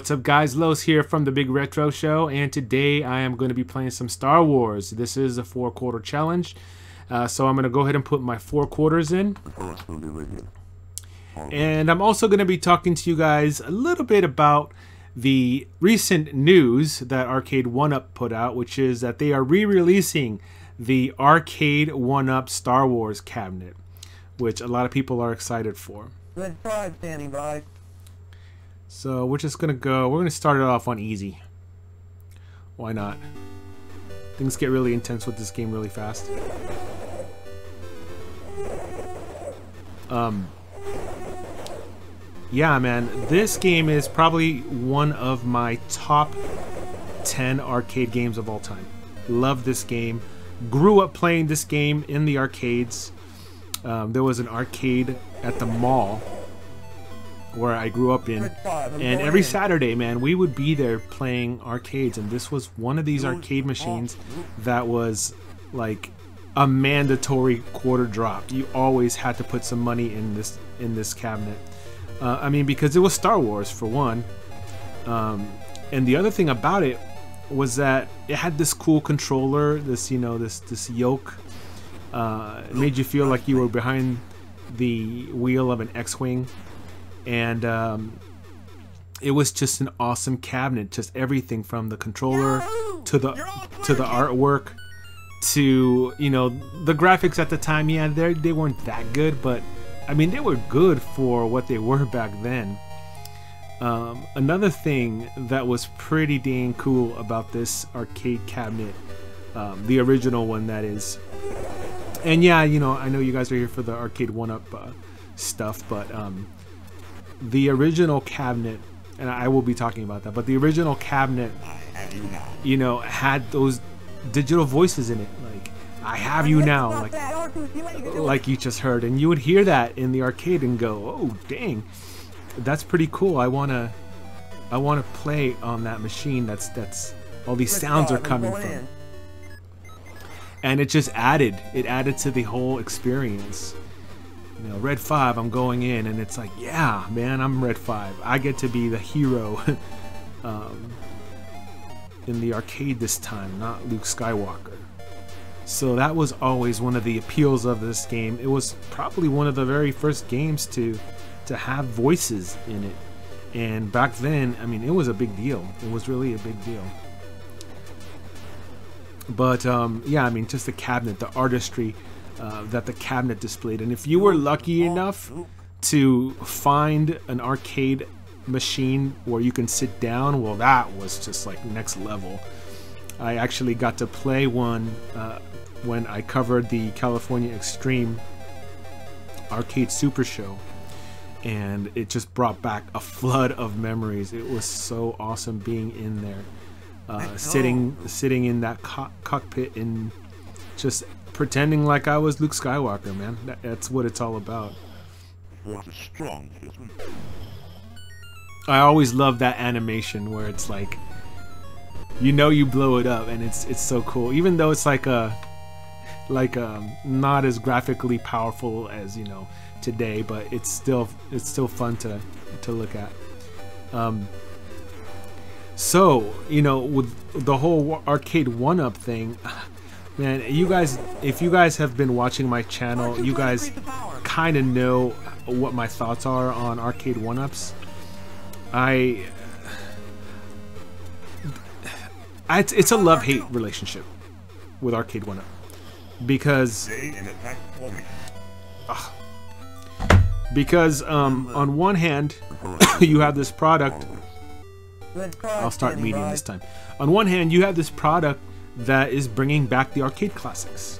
What's up guys, Los here from the Big Retro Show, and today I am going to be playing some Star Wars. This is a 4-quarter challenge, so I'm going to go ahead and put my 4 quarters in. And I'm also going to be talking to you guys a little bit about the recent news that Arcade1Up put out, which is that they are re-releasing the Arcade1Up Star Wars cabinet, which a lot of people are excited for. Red 5 standing by. So we're just gonna go, we're gonna start it off on easy. Why not? Things get really intense with this game really fast. Yeah man, this game is probably one of my top 10 arcade games of all time. Love this game. Grew up playing this game in the arcades. There was an arcade at the mall where I grew up in, and every Saturday, man, we would be there playing arcades, and this was one of these arcade machines that was like a mandatory quarter drop. You always had to put some money in this cabinet. I mean, because it was Star Wars for one, and the other thing about it was that it had this cool controller, this this yoke. It made you feel like you were behind the wheel of an X-wing. And it was just an awesome cabinet. Just everything from the controller to the artwork to the graphics at the time. Yeah, they weren't that good, but I mean they were good for what they were back then. Another thing that was pretty dang cool about this arcade cabinet, the original one that is, and yeah, I know you guys are here for the Arcade1Up stuff, but the original cabinet, and I will be talking about that, but the original cabinet, had those digital voices in it, like "I have you now," like you just heard, and you would hear that in the arcade and go, "Oh, dang, that's pretty cool. I wanna play on that machine. That's all these sounds are coming from." And it just added to the whole experience. Red 5, I'm going in, and it's like, yeah, man, I'm Red 5. I get to be the hero in the arcade this time, not Luke Skywalker. So that was always one of the appeals of this game. It was probably one of the very first games to have voices in it. And back then, I mean, it was a big deal. It was really a big deal. But yeah, I mean, just the cabinet, the artistry that the cabinet displayed, and if you were lucky enough to find an arcade machine where you can sit down, well, that was just like next level. I actually got to play one when I covered the California Extreme Arcade Super Show, and it just brought back a flood of memories. It was so awesome being in there, sitting in that cockpit and just pretending like I was Luke Skywalker, man. That's what it's all about. I always love that animation where it's like, you blow it up, and it's so cool. Even though it's like not as graphically powerful as today, but it's still fun to look at. So with the whole Arcade1Up thing, man, if you guys have been watching my channel, you guys kind of know what my thoughts are on Arcade1Ups. It's a love-hate relationship with Arcade1Up, because on one hand you have this product. I'll start medium this time. On one hand, you have this product that is bringing back the arcade classics,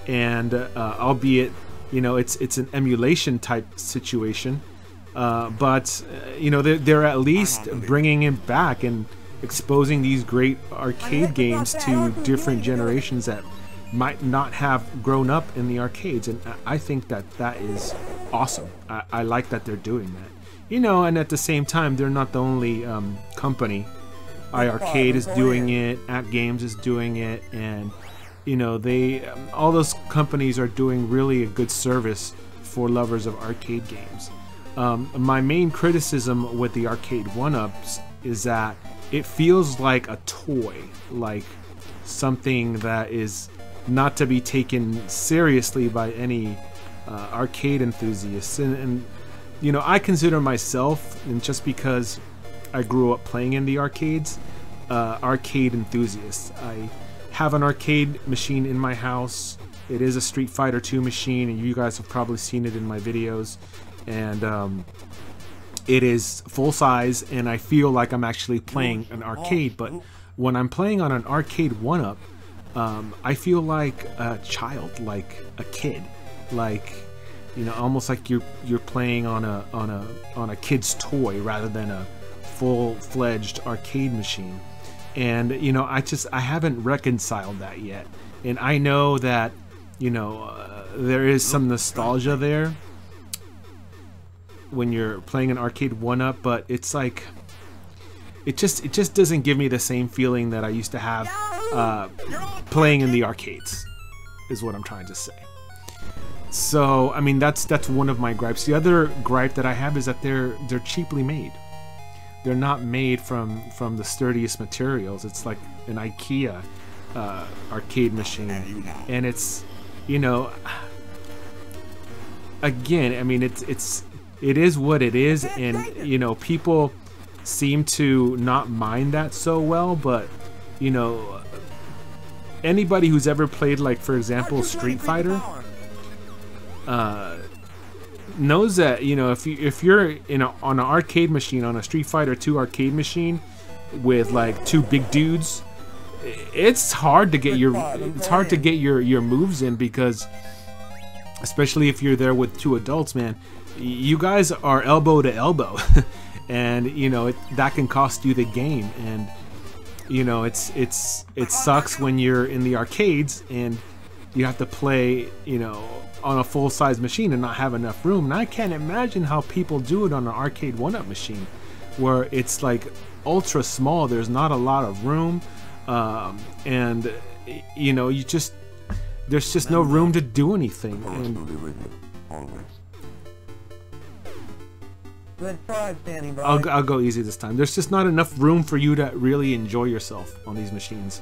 and albeit it's an emulation type situation, but they're at least bringing it back and exposing these great arcade games to different generations that might not have grown up in the arcades, and I think that is awesome. I like that they're doing that, and at the same time, they're not the only company. iArcade is doing it, At Games is doing it, and all those companies are doing really a good service for lovers of arcade games. My main criticism with the Arcade1Ups is that it feels like a toy, like something that is not to be taken seriously by any arcade enthusiasts. And you know, I consider myself, and just because I grew up playing in the arcades, arcade enthusiast. I have an arcade machine in my house. It is a Street Fighter 2 machine, and you guys have probably seen it in my videos. And it is full size, and I feel like I'm actually playing an arcade. But when I'm playing on an Arcade1Up, I feel like a child, like a kid, like, you know, almost like you're playing on a kid's toy rather than a full-fledged arcade machine. And you know, I haven't reconciled that yet. And I know that, you know, there is some nostalgia there when you're playing an Arcade1Up, but it's like it just doesn't give me the same feeling that I used to have playing in the arcades, is what I'm trying to say. So I mean, that's one of my gripes. The other gripe that I have is that they're cheaply made. They're not made from the sturdiest materials. It's like an IKEA arcade machine, and it's, you know, again, I mean, it is what it is, and you know, people seem to not mind that so well. But you know, anybody who's ever played, like, for example, Street Fighter, knows that, you know, if you're on an arcade machine, on a Street Fighter 2 arcade machine with like two big dudes, it's hard to get your moves in, because especially if you're there with two adults, man, you guys are elbow to elbow. And you know, that can cost you the game. And you know, it sucks when you're in the arcades and you have to play, you know, on a full-size machine and not have enough room. And I can't imagine how people do it on an Arcade1Up machine, where it's like ultra small. There's not a lot of room, and you know, there's just no room to do anything. And good try, Danny boy. I'll go easy this time. There's just not enough room for you to really enjoy yourself on these machines.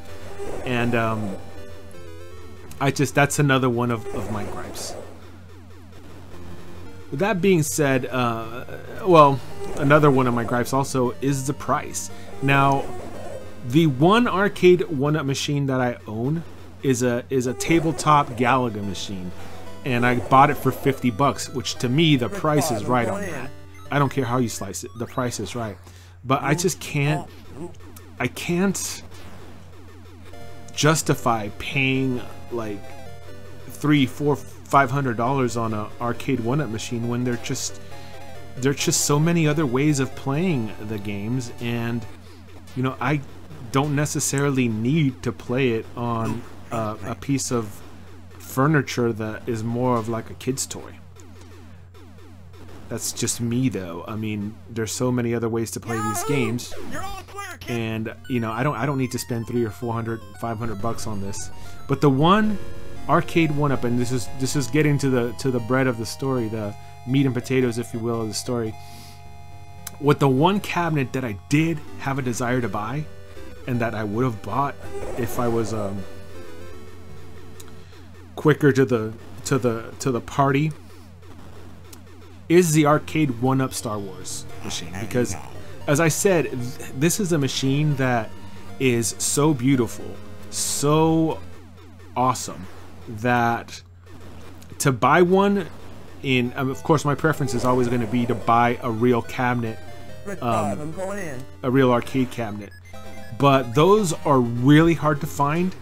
And that's another one of my gripes. With that being said, well, another one of my gripes also is the price. Now, the one Arcade1Up machine that I own is a tabletop Galaga machine, and I bought it for $50, which to me the price is right on that. I don't care how you slice it, the price is right. But I just can't justify paying like $300, $400, $500 on a Arcade1Up machine when there's just so many other ways of playing the games. And you know, I don't necessarily need to play it on a piece of furniture that is more of like a kid's toy. That's just me, though. I mean, there's so many other ways to play these games, and you know, I don't need to spend $300 or $400, $500 on this. But the one Arcade1Up, and this is getting to the bread of the story, the meat and potatoes, if you will, of the story. With the one cabinet that I did have a desire to buy, and that I would have bought if I was quicker to the party, is the Arcade1Up Star Wars machine. Because, as I said, this is a machine that is so beautiful, so awesome, that to buy one in, of course my preference is always going to be to buy a real cabinet, a real arcade cabinet, but those are really hard to find,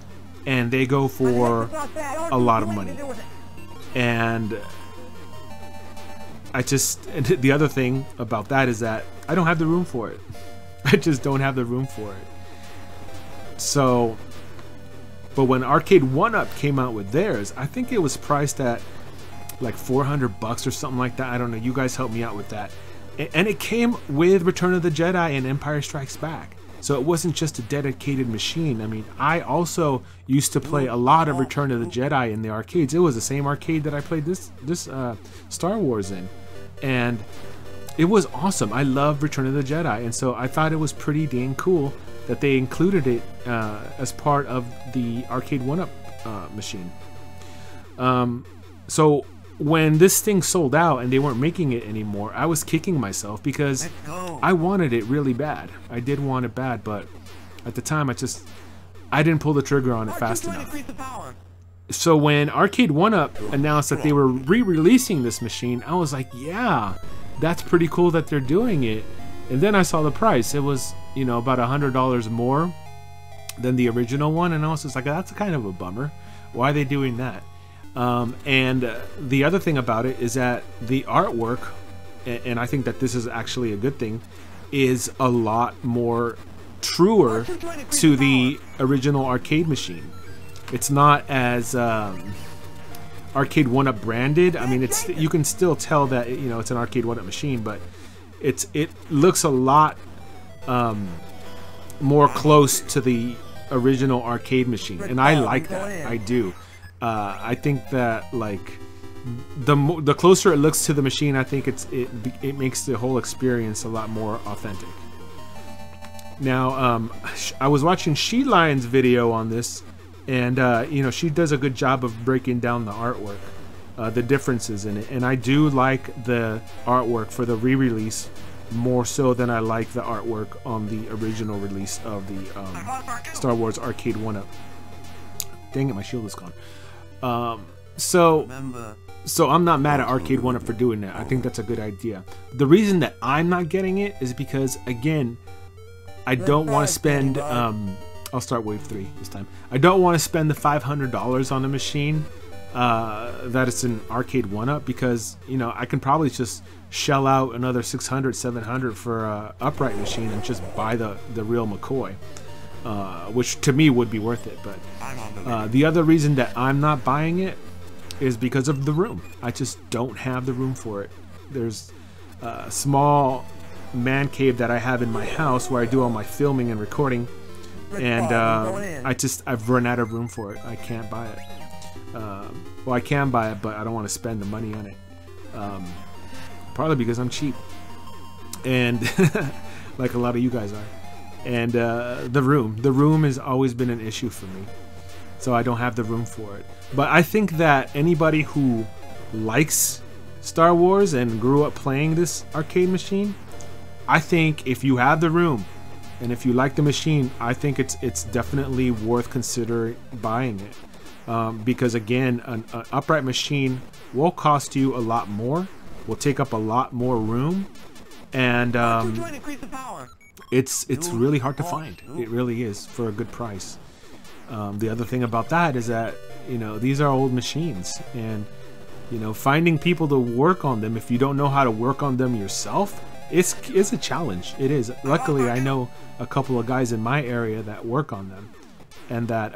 and they go for a lot of money. And the other thing about that is that I don't have the room for it. I just don't have the room for it. So, but when Arcade1Up came out with theirs, I think it was priced at like $400 or something like that. I don't know. You guys help me out with that. And it came with Return of the Jedi and Empire Strikes Back. So it wasn't just a dedicated machine. I mean, I also used to play a lot of Return of the Jedi in the arcades. It was the same arcade that I played this Star Wars in. And it was awesome. I love Return of the Jedi, and so I thought it was pretty dang cool that they included it as part of the Arcade1Up machine. So when this thing sold out and they weren't making it anymore, I was kicking myself because I wanted it really bad. I did want it bad, but at the time I didn't pull the trigger on it fast enough. So when Arcade1Up announced that they were re-releasing this machine, I was like, yeah, that's pretty cool that they're doing it. And then I saw the price. It was, you know, about $100 more than the original one, and I was just like, that's kind of a bummer. Why are they doing that? And the other thing about it is that the artwork, and I think that this is actually a good thing, is a lot more truer to the original arcade machine. It's not as Arcade1Up branded. I mean, it's, you can still tell that, you know, it's an Arcade1Up machine, but it looks a lot more close to the original arcade machine, and I like that. I do. I think that, like, the closer it looks to the machine, I think it makes the whole experience a lot more authentic. Now, I was watching She Lion's video on this, and you know, she does a good job of breaking down the artwork, the differences in it, and I do like the artwork for the re-release more so than I like the artwork on the original release of the Star Wars Arcade1Up. Dang it, my shield is gone. So I'm not mad at Arcade1Up for doing that. I think that's a good idea. The reason that I'm not getting it is because, again, I don't want to spend I'll start wave 3 this time. I don't want to spend the $500 on a machine that is an Arcade1Up, because, you know, I can probably just shell out another $600, $700 for a upright machine and just buy the real McCoy, which to me would be worth it. But the other reason that I'm not buying it is because of the room. I just don't have the room for it. There's a small man cave that I have in my house where I do all my filming and recording, and I've run out of room for it. I can't buy it. Well, I can buy it, but I don't want to spend the money on it. Probably because I'm cheap, and like a lot of you guys are. And the room has always been an issue for me, so I don't have the room for it. But I think that anybody who likes Star Wars and grew up playing this arcade machine, I think if you have the room and if you like the machine, I think it's definitely worth considering buying it, because again, an upright machine will cost you a lot more, will take up a lot more room, and it's really hard to find. It really is, for a good price. The other thing about that is that, you know, these are old machines, and, you know, finding people to work on them, if you don't know how to work on them yourself, it's a challenge. It is. Luckily, I know a couple of guys in my area that work on them, and that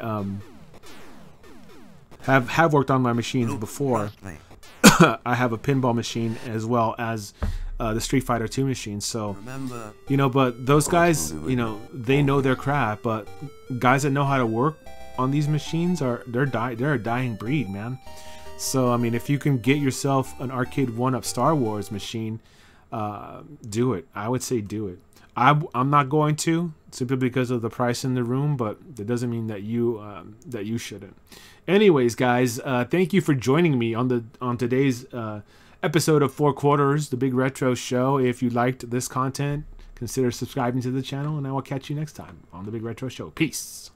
have worked on my machines before. I have a pinball machine as well as the Street Fighter 2 machine, so, you know, but those guys, you know, they know their craft. But guys that know how to work on these machines they're a dying breed, man. So I mean, if you can get yourself an Arcade1Up Star Wars machine, do it. I would say do it. I'm not going to, simply because of the price in the room, but that doesn't mean that you shouldn't. Anyways, guys, thank you for joining me on today's episode of 4 Quarters, the Big Retro Show. If you liked this content, consider subscribing to the channel, and I will catch you next time on the Big Retro Show. Peace.